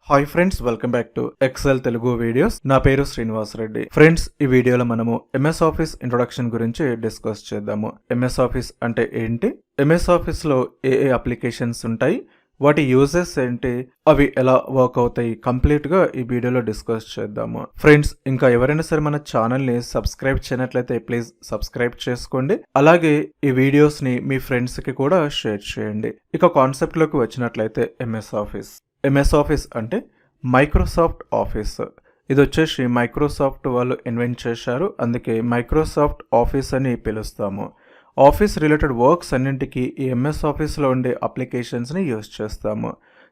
Hi friends, welcome back to Excel Telugu videos. నా పేరు Srinivas Reddy. Friends, ఈ వీడియోలో మనము ఎంఎస్ ఆఫీస్ ఇంట్రొడక్షన్ గురించి డిస్కస్ చేద్దాము. ఎంఎస్ ఆఫీస్ అంటే ఏంటి, ఎంఎస్ ఆఫీస్ లో ఏ అప్లికేషన్స్ ఉంటాయి, వాటి యూజెస్ ఏంటి, అవి ఎలా వర్క్ అవుతాయి, కంప్లీట్ గా ఈ వీడియోలో డిస్కస్ చేద్దాము. ఫ్రెండ్స్, ఇంకా ఎవరైనా సరే మన ఛానల్ ని సబ్స్క్రైబ్ చేయనట్లయితే ప్లీజ్ సబ్స్క్రైబ్ చేసుకోండి. అలాగే ఈ వీడియోస్ ని మీ ఫ్రెండ్స్ కి కూడా షేర్ చేయండి. ఇక కాన్సెప్ట్ లోకి వచ్చినట్లయితే ఎంఎస్ ఆఫీస్ అంటే మైక్రోసాఫ్ట్ ఆఫీస్. ఇది వచ్చేసి మైక్రోసాఫ్ట్ వాళ్ళు ఇన్వెంట్ చేశారు, అందుకే మైక్రోసాఫ్ట్ ఆఫీస్ అని పిలుస్తాము. ఆఫీస్ రిలేటెడ్ వర్క్స్ అన్నింటికి ఈ ఎంఎస్ ఆఫీస్లో ఉండే అప్లికేషన్స్ని యూజ్ చేస్తాము.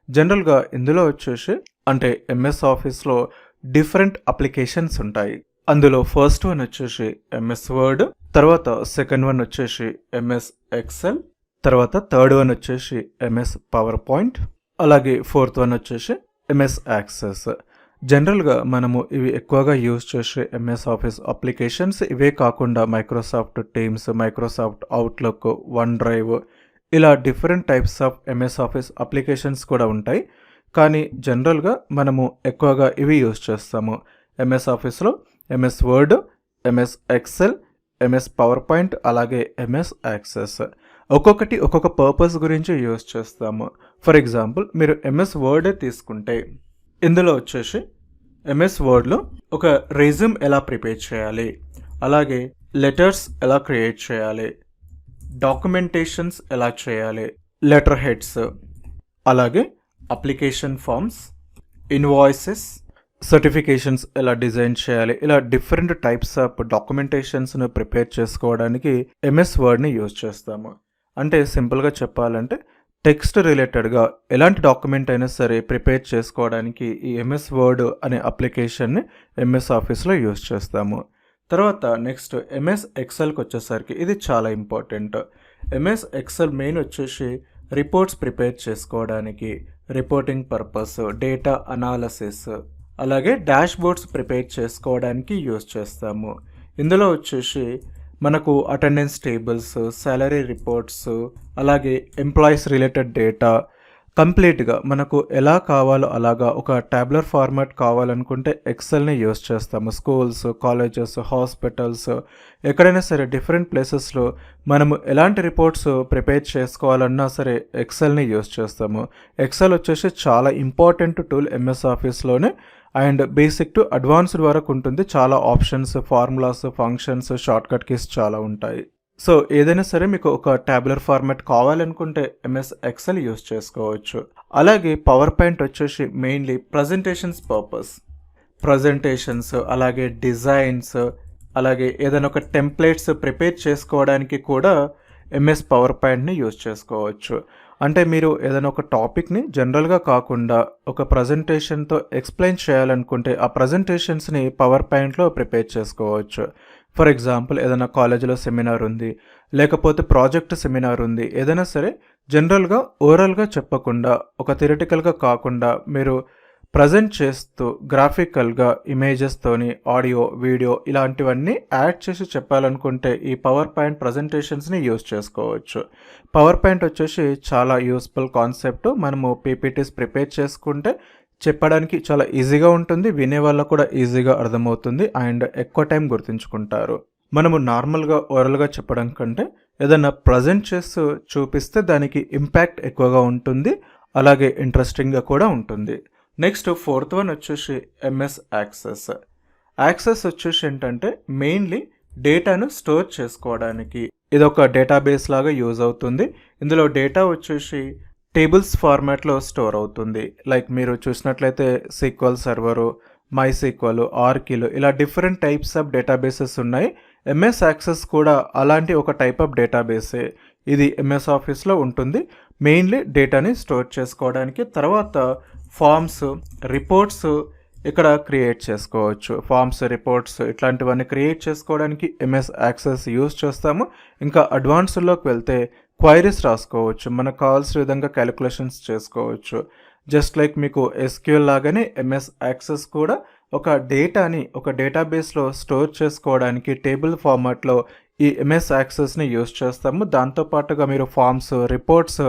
జనరల్గా ఇందులో వచ్చేసి అంటే ఎంఎస్ ఆఫీస్లో డిఫరెంట్ అప్లికేషన్స్ ఉంటాయి. అందులో ఫస్ట్ వన్ వచ్చేసి ఎంఎస్ వర్డ్, తర్వాత సెకండ్ వన్ వచ్చేసి ఎంఎస్ ఎక్సెల్, తర్వాత థర్డ్ వన్ వచ్చేసి ఎంఎస్ పవర్ పాయింట్, అలాగే ఫోర్త్ వన్ వచ్చేసి ఎంఎస్ యాక్సెస్. జనరల్గా మనము ఇవి ఎక్కువగా యూజ్ చేసే ఎంఎస్ ఆఫీస్ అప్లికేషన్స్ ఇవే కాకుండా Microsoft Teams, Microsoft Outlook, OneDrive, ఇలా different types of MS office applications కూడా ఉంటాయి. కానీ జనరల్గా మనము ఎక్కువగా ఇవి యూజ్ చేస్తాము. ఎంఎస్ ఆఫీస్లో MS word, MS Excel, MS power point, అలాగే ఎంఎస్ యాక్సెస్. ఒక్కొక్కటి ఒక్కొక్క పర్పస్ గురించి యూజ్ చేస్తాము. ఫర్ ఎగ్జాంపుల్, మీరు ఎంఎస్ వర్డే తీసుకుంటే ఇందులో వచ్చేసి ఎంఎస్ వర్డ్లో ఒక రెజ్యూమ్ ఎలా ప్రిపేర్ చేయాలి, అలాగే లెటర్స్ ఎలా క్రియేట్ చేయాలి, డాక్యుమెంటేషన్స్ ఎలా చేయాలి, లెటర్ హెడ్స్, అలాగే అప్లికేషన్ ఫామ్స్, ఇన్వాయిసెస్, సర్టిఫికేషన్స్ ఎలా డిజైన్ చేయాలి, ఇలా డిఫరెంట్ టైప్స్ ఆఫ్ డాక్యుమెంటేషన్స్ను ప్రిపేర్ చేసుకోవడానికి ఎంఎస్ వర్డ్ని యూజ్ చేస్తాము. అంటే సింపుల్గా చెప్పాలంటే టెక్స్ట్ రిలేటెడ్గా ఎలాంటి డాక్యుమెంట్ అయినా సరే ప్రిపేర్ చేసుకోవడానికి ఈ ఎంఎస్ వర్డ్ అనే అప్లికేషన్ని ఎంఎస్ ఆఫీస్లో యూజ్ చేస్తాము. తర్వాత నెక్స్ట్ ఎంఎస్ ఎక్సెల్కి వచ్చేసరికి ఇది చాలా ఇంపార్టెంట్. ఎంఎస్ ఎక్సెల్ మెయిన్ వచ్చేసి రిపోర్ట్స్ ప్రిపేర్ చేసుకోవడానికి, రిపోర్టింగ్ పర్పస్, డేటా అనాలసిస్, అలాగే డాష్ బోర్డ్స్ ప్రిపేర్ చేసుకోవడానికి యూజ్ చేస్తాము. ఇందులో వచ్చేసి మనకు అటెండెన్స్ టేబుల్స్, సాలరీ రిపోర్ట్స్, అలాగే ఎంప్లాయీస్ రిలేటెడ్ డేటా కంప్లీట్గా మనకు ఎలా కావాలో అలాగా ఒక ట్యాబ్లర్ ఫార్మాట్ కావాలనుకుంటే ఎక్సెల్ని యూజ్ చేస్తాము. స్కూల్స్, కాలేజెస్, హాస్పిటల్స్, ఎక్కడైనా సరే డిఫరెంట్ ప్లేసెస్లో మనము ఎలాంటి రిపోర్ట్స్ ప్రిపేర్ చేసుకోవాలన్నా సరే ఎక్సెల్ని యూజ్ చేస్తాము. ఎక్సెల్ వచ్చేసి చాలా ఇంపార్టెంట్ టూల్ ఎంఎస్ ఆఫీస్లోనే, అండ్ బేసిక్ టు అడ్వాన్స్డ్ వరకు ఉంటుంది. చాలా options, formulas, functions, shortcut keys చాలా ఉంటాయి. సో ఏదైనా సరే మీకు ఒక ట్యాబులర్ ఫార్మాట్ కావాలనుకుంటే ఎంఎస్ ఎక్సెల్ యూజ్ చేసుకోవచ్చు. అలాగే పవర్ పాయింట్ వచ్చేసి మెయిన్లీ ప్రజెంటేషన్స్ పర్పస్, ప్రజెంటేషన్స్, అలాగే డిజైన్స్, అలాగే ఏదైనా ఒక టెంప్లెట్స్ ప్రిపేర్ చేసుకోవడానికి కూడా ఎంఎస్ పవర్ పాయింట్ని యూజ్ చేసుకోవచ్చు. అంటే మీరు ఏదైనా ఒక టాపిక్ని జనరల్గా కాకుండా ఒక ప్రజెంటేషన్తో ఎక్స్ప్లెయిన్ చేయాలనుకుంటే ఆ ప్రజెంటేషన్స్ని పవర్ పాయింట్లో ప్రిపేర్ చేసుకోవచ్చు. ఫర్ ఎగ్జాంపుల్, ఏదైనా కాలేజీలో సెమినార్ ఉంది, లేకపోతే ప్రాజెక్ట్ సెమినార్ ఉంది, ఏదైనా సరే జనరల్గా ఓరల్గా చెప్పకుండా ఒక థియరిటికల్గా కాకుండా మీరు ప్రజెంట్ చేస్తూ గ్రాఫికల్గా ఇమేజెస్తోని ఆడియో, వీడియో ఇలాంటివన్నీ యాడ్ చేసి చెప్పాలనుకుంటే ఈ పవర్ పాయింట్ ప్రజెంటేషన్స్ని యూజ్ చేసుకోవచ్చు. పవర్ పాయింట్ వచ్చేసి చాలా యూస్ఫుల్ కాన్సెప్ట్. మనము పీపీటీస్ ప్రిపేర్ చేసుకుంటే చెప్పడానికి చాలా ఈజీగా ఉంటుంది, వినే వాళ్ళకు కూడా ఈజీగా అర్థమవుతుంది, అండ్ ఎక్కువ టైం గుర్తుంచుకుంటారు. మనము నార్మల్గా ఓరల్గా చెప్పడం కంటే ఏదైనా ప్రజెంట్ చేస్తూ చూపిస్తే దానికి ఇంపాక్ట్ ఎక్కువగా ఉంటుంది, అలాగే ఇంట్రెస్టింగ్గా కూడా ఉంటుంది. నెక్స్ట్ ఫోర్త్ వన్ వచ్చేసి ఎంఎస్ యాక్సెస్. యాక్సెస్ వచ్చేసి ఏంటంటే మెయిన్లీ డేటాను స్టోర్ చేసుకోవడానికి. ఇది ఒక డేటాబేస్ లాగా యూజ్ అవుతుంది. ఇందులో డేటా వచ్చేసి టేబుల్స్ ఫార్మాట్లో స్టోర్ అవుతుంది. లైక్ మీరు చూసినట్లయితే SQL server, MySQL, Oracle, ఇలా డిఫరెంట్ టైప్స్ ఆఫ్ డేటాబేసెస్ ఉన్నాయి. ఎంఎస్ యాక్సెస్ కూడా అలాంటి ఒక టైప్ ఆఫ్ డేటాబేసే. ఇది ఎంఎస్ ఆఫీస్లో ఉంటుంది, మెయిన్లీ డేటాని స్టోర్ చేసుకోవడానికి. తర్వాత ఫామ్స్, రిపోర్ట్స్ ఇక్కడ క్రియేట్ చేసుకోవచ్చు. ఫామ్స్, రిపోర్ట్స్ ఇట్లాంటివన్నీ క్రియేట్ చేసుకోవడానికి ఎంఎస్ యాక్సెస్ యూజ్ చేస్తాము. ఇంకా అడ్వాన్స్డ్లోకి వెళ్తే క్వైరీస్ రాసుకోవచ్చు, మనకు కావాల్సిన విధంగా క్యాలిక్యులేషన్స్ చేసుకోవచ్చు. జస్ట్ లైక్ మీకు ఎస్క్యూఎల్ లాగానే ఎంఎస్ యాక్సెస్ కూడా ఒక డేటాని ఒక డేటాబేస్లో స్టోర్ చేసుకోవడానికి టేబుల్ ఫార్మాట్లో ఈ ఎంఎస్ యాక్సెస్ని యూస్ చేస్తాము. దాంతోపాటుగా మీరు ఫామ్స్, రిపోర్ట్స్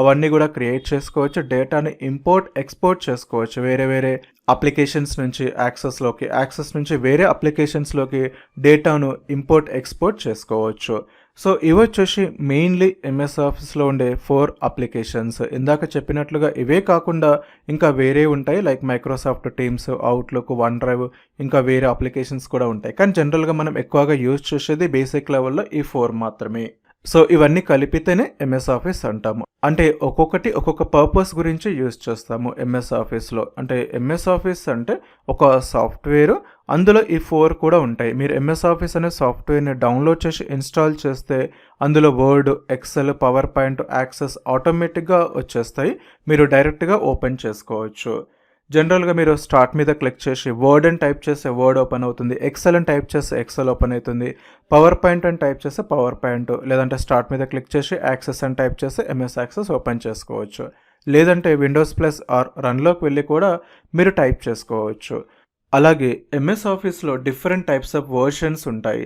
అవన్నీ కూడా క్రియేట్ చేసుకోవచ్చు. డేటాని ఇంపోర్ట్, ఎక్స్పోర్ట్ చేసుకోవచ్చు. వేరే వేరే అప్లికేషన్స్ నుంచి యాక్సెస్ నుంచి వేరే అప్లికేషన్స్లోకి డేటాను ఇంపోర్ట్, ఎక్స్పోర్ట్ చేసుకోవచ్చు. సో ఇవొచ్చేసి మెయిన్లీ ఎంఎస్ ఆఫీస్లో ఉండే 4 అప్లికేషన్స్. ఇందాక చెప్పినట్లుగా ఇవే కాకుండా ఇంకా వేరే ఉంటాయి, like Microsoft teams, outlook, one drive, ఇంకా వేరే అప్లికేషన్స్ కూడా ఉంటాయి. కానీ జనరల్గా మనం ఎక్కువగా యూజ్ చేసేది బేసిక్ లెవెల్లో ఈ 4 మాత్రమే. సో ఇవన్నీ కలిపితేనే ఎంఎస్ ఆఫీస్ అంటాము. అంటే ఒక్కొక్కటి ఒక్కొక్క పర్పస్ గురించి యూజ్ చేస్తాము ఎంఎస్ ఆఫీస్లో. అంటే ఎంఎస్ ఆఫీస్ అంటే ఒక సాఫ్ట్వేర్, అందులో ఈ 4 కూడా ఉంటాయి. మీరు ఎంఎస్ ఆఫీస్ అనే సాఫ్ట్వేర్ని డౌన్లోడ్ చేసి ఇన్స్టాల్ చేస్తే అందులో Word, Excel, PowerPoint, Access ఆటోమేటిక్గా వచ్చేస్తాయి. మీరు డైరెక్ట్గా ఓపెన్ చేసుకోవచ్చు. జనరల్గా మీరు స్టార్ట్ మీద క్లిక్ చేసి వర్డ్ అని టైప్ చేస్తే వర్డ్ ఓపెన్ అవుతుంది, ఎక్సెల్ అని టైప్ చేస్తే ఎక్సెల్ ఓపెన్ అవుతుంది, పవర్ పాయింట్ అని టైప్ చేస్తే పవర్ పాయింట్, లేదంటే స్టార్ట్ మీద క్లిక్ చేసి యాక్సెస్ అని టైప్ చేస్తే ఎంఎస్ యాక్సెస్ ఓపెన్ చేసుకోవచ్చు. లేదంటే విండోస్ ప్లస్ ఆర్ రన్లోకి వెళ్ళి కూడా మీరు టైప్ చేసుకోవచ్చు. అలాగే ఎంఎస్ ఆఫీస్లో డిఫరెంట్ టైప్స్ ఆఫ్ వర్షన్స్ ఉంటాయి.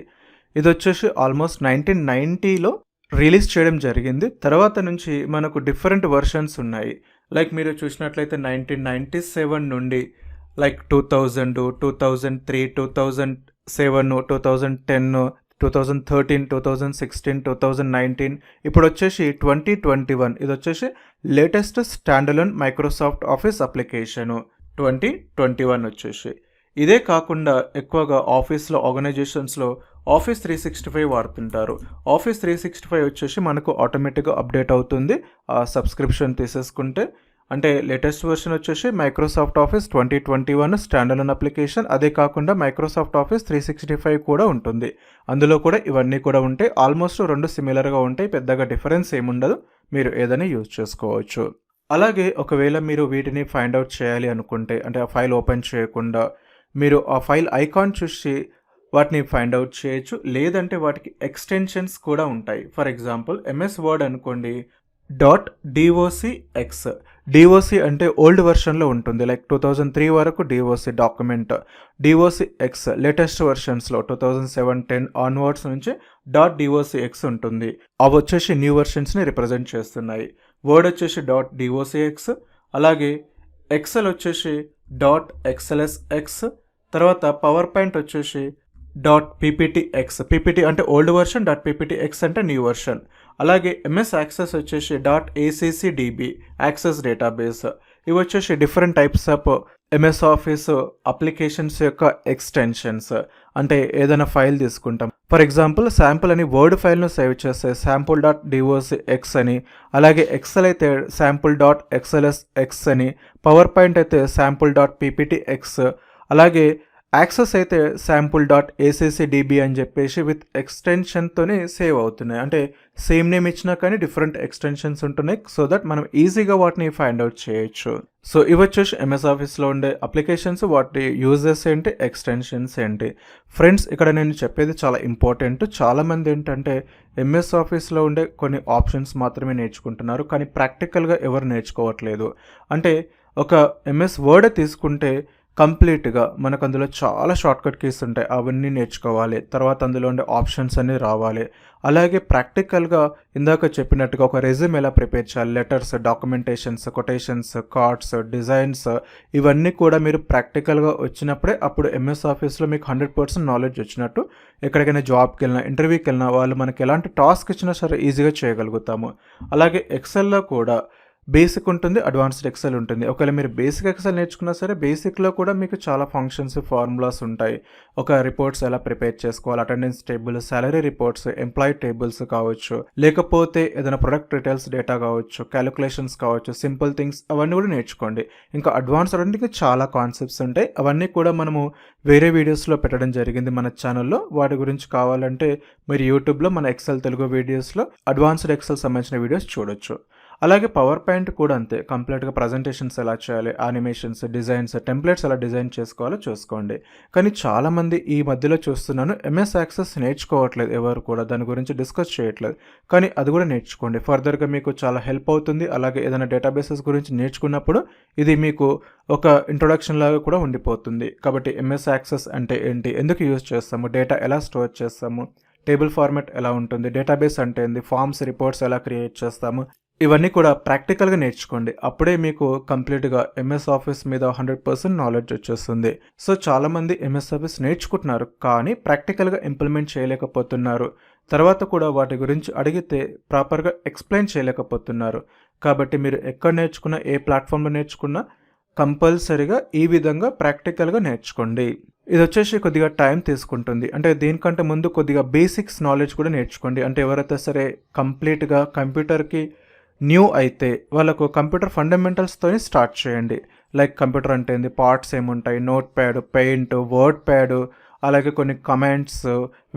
ఇది వచ్చేసి ఆల్మోస్ట్ 1990లో రిలీజ్ చేయడం జరిగింది. తర్వాత నుంచి మనకు డిఫరెంట్ వర్షన్స్ ఉన్నాయి. లైక్ మీరు చూసినట్లయితే 1997 నుండి లైక్ 2000, 2003, 2007, 2010, 2013, 2016, 2019, ఇప్పుడు వచ్చేసి 2021. ఇది వచ్చేసి latest standalone Microsoft office application 2021 వచ్చేసి. ఇదే కాకుండా ఎక్కువగా ఆఫీస్లో, ఆర్గనైజేషన్స్లో ఆఫీస్ 365 వాడుతుంటారు. ఆఫీస్ 365 వచ్చేసి మనకు ఆటోమేటిక్గా అప్డేట్ అవుతుంది ఆ సబ్స్క్రిప్షన్ తీసేసుకుంటే. అంటే లేటెస్ట్ వర్షన్ వచ్చేసి మైక్రోసాఫ్ట్ ఆఫీస్ 2021 స్టాండర్డ్ అప్లికేషన్. అదే కాకుండా మైక్రోసాఫ్ట్ ఆఫీస్ 365 కూడా ఉంటుంది. అందులో కూడా ఇవన్నీ కూడా ఉంటాయి. ఆల్మోస్ట్ 2 సిమిలర్గా ఉంటాయి, పెద్దగా డిఫరెన్స్ ఏముండదు. మీరు ఏదైనా యూజ్ చేసుకోవచ్చు. అలాగే ఒకవేళ మీరు వీటిని ఫైండ్ అవుట్ చేయాలి అనుకుంటే, అంటే ఆ ఫైల్ ఓపెన్ చేయకుండా మీరు ఆ ఫైల్ ఐకాన్ చూసి వాటిని ఫైండ్ అవుట్ చేయొచ్చు. లేదంటే వాటికి ఎక్స్టెన్షన్స్ కూడా ఉంటాయి. ఫర్ ఎగ్జాంపుల్ ఎంఎస్ వర్డ్ అనుకోండి, .docx. డిఓసి అంటే ఓల్డ్ వెర్షన్లో ఉంటుంది, లైక్ 2003 వరకు డిఓసి డాక్యుమెంట్. .docx లేటెస్ట్ వెర్షన్స్లో 2007-10 ఆన్వర్డ్స్ నుంచి .docx ఉంటుంది. అవి వచ్చేసి న్యూ వెర్షన్స్ని రిప్రజెంట్ చేస్తున్నాయి. వర్డ్ వచ్చేసి .docx, అలాగే ఎక్సెల్ వచ్చేసి .xlsx, తర్వాత పవర్ పాయింట్ వచ్చేసి .pptx. పీపీటీ అంటే ఓల్డ్ వర్షన్, .pptx అంటే న్యూ వర్షన్. అలాగే ఎంఎస్ యాక్సెస్ వచ్చేసి .accdb, యాక్సెస్ డేటాబేస్. ఇవి వచ్చేసి different types of MS office applications యొక్క ఎక్స్టెన్షన్స్. అంటే ఏదైనా ఫైల్ తీసుకుంటాం, ఫర్ ఎగ్జాంపుల్ శాంపుల్ అని వర్డ్ ఫైల్ను సేవ్ చేస్తే sample.docx అని, అలాగే ఎక్సెల్ అయితే sample.xlsx అని, పవర్ పాయింట్ అయితే sample.pptx, అలాగే యాక్సెస్ అయితే sample.accdb అని చెప్పేసి విత్ ఎక్స్టెన్షన్తోనే సేవ్ అవుతున్నాయి. అంటే సేమ్ నేమ్ ఇచ్చినా కానీ డిఫరెంట్ ఎక్స్టెన్షన్స్ ఉంటున్నాయి, సో దట్ మనం ఈజీగా వాటిని ఫైండ్ అవుట్ చేయొచ్చు. సో ఇవి వచ్చేసి ఎంఎస్ ఆఫీస్లో ఉండే అప్లికేషన్స్, వాటి యూజెస్ ఏంటి, ఎక్స్టెన్షన్స్ ఏంటి. ఫ్రెండ్స్, ఇక్కడ నేను చెప్పేది చాలా ఇంపార్టెంట్. చాలామంది ఏంటంటే ఎంఎస్ ఆఫీస్లో ఉండే కొన్ని ఆప్షన్స్ మాత్రమే నేర్చుకుంటున్నారు, కానీ ప్రాక్టికల్గా ఎవరు నేర్చుకోవట్లేదు. అంటే ఒక ఎంఎస్ వర్డ్ తీసుకుంటే కంప్లీట్గా మనకు అందులో చాలా షార్ట్కట్ కీస్ ఉంటాయి, అవన్నీ నేర్చుకోవాలి. తర్వాత అందులో ఉండే ఆప్షన్స్ అన్నీ రావాలి. అలాగే ప్రాక్టికల్గా ఇందాక చెప్పినట్టుగా ఒక రెజ్యూమ్ ఎలా ప్రిపేర్ చేయాలి, letters, documentations, quotations, cards, designs, ఇవన్నీ కూడా మీరు ప్రాక్టికల్గా వచ్చినప్పుడే అప్పుడు ఎంఎస్ ఆఫీస్లో మీకు 100% నాలెడ్జ్ వచ్చినట్టు. ఎక్కడికైనా జాబ్కి వెళ్ళినా, ఇంటర్వ్యూకి వెళ్ళినా వాళ్ళు మనకి ఎలాంటి టాస్క్ ఇచ్చినా సరే ఈజీగా చేయగలుగుతాము. అలాగే ఎక్సెల్లో కూడా బేసిక్ ఉంటుంది, అడ్వాన్స్డ్ ఎక్సెల్ ఉంటుంది. ఒకవేళ మీరు బేసిక్ ఎక్సెల్ నేర్చుకున్నా సరే బేసిక్లో కూడా మీకు చాలా ఫంక్షన్స్, ఫార్ములాస్ ఉంటాయి. ఒక రిపోర్ట్స్ ఎలా ప్రిపేర్ చేసుకోవాలి, attendance table, salary reports, employee tables కావచ్చు, లేకపోతే ఏదైనా ప్రొడక్ట్ డీటెయిల్స్ డేటా కావచ్చు, క్యాలిక్యులేషన్స్ కావచ్చు, సింపుల్ థింగ్స్, అవన్నీ కూడా నేర్చుకోండి. ఇంకా అడ్వాన్స్ అవడానికి చాలా కాన్సెప్ట్స్ ఉంటాయి. అవన్నీ కూడా మనము వేరే వీడియోస్లో పెట్టడం జరిగింది మన ఛానల్లో. వాటి గురించి కావాలంటే మీరు యూట్యూబ్లో మన ఎక్సెల్ తెలుగు వీడియోస్లో అడ్వాన్స్డ్ ఎక్సెల్ సంబంధించిన వీడియోస్ చూడొచ్చు. అలాగే పవర్ పాయింట్ కూడా అంతే, కంప్లీట్గా ప్రజెంటేషన్స్ ఎలా చేయాలి, యానిమేషన్స్, డిజైన్స్, టెంప్లెట్స్ ఎలా డిజైన్ చేసుకోవాలో చూసుకోండి. కానీ చాలామంది ఈ మధ్యలో చూస్తున్నాను ఎంఎస్ యాక్సెస్ నేర్చుకోవట్లేదు, ఎవరు కూడా దాని గురించి డిస్కస్ చేయట్లేదు. కానీ అది కూడా నేర్చుకోండి, ఫర్దర్గా మీకు చాలా హెల్ప్ అవుతుంది. అలాగే ఏదైనా డేటాబేసెస్ గురించి నేర్చుకున్నప్పుడు ఇది మీకు ఒక ఇంట్రొడక్షన్ లాగా కూడా ఉండిపోతుంది. కాబట్టి ఎంఎస్ యాక్సెస్ అంటే ఏంటి, ఎందుకు యూజ్ చేస్తాము, డేటా ఎలా స్టోర్ చేస్తాము, టేబుల్ ఫార్మాట్ ఎలా ఉంటుంది, డేటాబేస్ అంటే ఏంది, ఫార్మ్స్, రిపోర్ట్స్ ఎలా క్రియేట్ చేస్తాము, ఇవన్నీ కూడా ప్రాక్టికల్గా నేర్చుకోండి. అప్పుడే మీకు కంప్లీట్గా ఎంఎస్ ఆఫీస్ మీద 100% నాలెడ్జ్ వచ్చేస్తుంది. సో చాలామంది ఎంఎస్ ఆఫీస్ నేర్చుకుంటున్నారు, కానీ ప్రాక్టికల్గా ఇంప్లిమెంట్ చేయలేకపోతున్నారు. తర్వాత కూడా వాటి గురించి అడిగితే ప్రాపర్గా ఎక్స్ప్లెయిన్ చేయలేకపోతున్నారు. కాబట్టి మీరు ఎక్కడ నేర్చుకున్నా, ఏ ప్లాట్ఫామ్లో నేర్చుకున్నా కంపల్సరీగా ఈ విధంగా ప్రాక్టికల్గా నేర్చుకోండి. ఇది వచ్చేసి కొద్దిగా టైం తీసుకుంటుంది. అంటే దీనికంటే ముందు కొద్దిగా బేసిక్స్ నాలెడ్జ్ కూడా నేర్చుకోండి. అంటే ఎవరైతే సరే కంప్లీట్గా కంప్యూటర్కి న్యూ అయితే వాళ్ళకు కంప్యూటర్ ఫండమెంటల్స్తో స్టార్ట్ చేయండి. లైక్ కంప్యూటర్ అంటే ఏంది, పార్ట్స్ ఏముంటాయి, note pad, paint, word pad, అలాగే కొన్ని కమాండ్స్,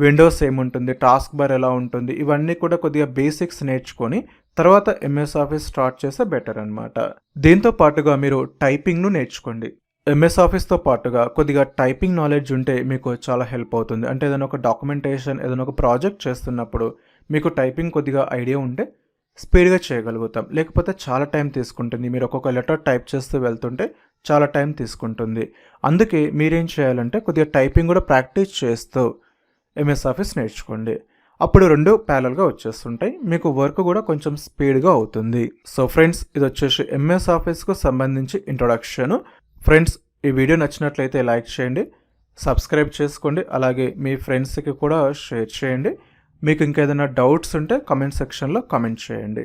విండోస్ ఏముంటుంది, టాస్క్ బార్ ఎలా ఉంటుంది, ఇవన్నీ కూడా కొద్దిగా బేసిక్స్ నేర్చుకొని తర్వాత ఎంఎస్ ఆఫీస్ స్టార్ట్ చేస్తే బెటర్ అనమాట. దీంతో పాటుగా మీరు టైపింగ్ను నేర్చుకోండి. ఎంఎస్ ఆఫీస్తో పాటుగా కొద్దిగా టైపింగ్ నాలెడ్జ్ ఉంటే మీకు చాలా హెల్ప్ అవుతుంది. అంటే ఏదైనా ఒక డాక్యుమెంటేషన్, ఏదైనా ఒక ప్రాజెక్ట్ చేస్తున్నప్పుడు మీకు టైపింగ్ కొద్దిగా ఐడియా ఉంటే స్పీడ్గా చేయగలుగుతాం. లేకపోతే చాలా టైం తీసుకుంటుంది. మీరు ఒక్కొక్క లెటర్ టైప్ చేస్తూ వెళ్తుంటే చాలా టైం తీసుకుంటుంది. అందుకే మీరేం చేయాలంటే కొద్దిగా టైపింగ్ కూడా ప్రాక్టీస్ చేస్తూ ఎంఎస్ ఆఫీస్ నేర్చుకోండి. అప్పుడు రెండు ప్యారల్గా వచ్చేస్తుంటాయి. మీకు వర్క్ కూడా కొంచెం స్పీడ్గా అవుతుంది. సో ఫ్రెండ్స్, ఇది వచ్చేసి ఎంఎస్ ఆఫీస్కు సంబంధించి ఇంట్రొడక్షన్. ఫ్రెండ్స్, ఈ వీడియో నచ్చినట్లయితే లైక్ చేయండి, సబ్స్క్రైబ్ చేసుకోండి, అలాగే మీ ఫ్రెండ్స్కి కూడా షేర్ చేయండి. మీకు ఇంకేదైనా డౌట్స్ ఉంటే కామెంట్ సెక్షన్లో కామెంట్ చేయండి.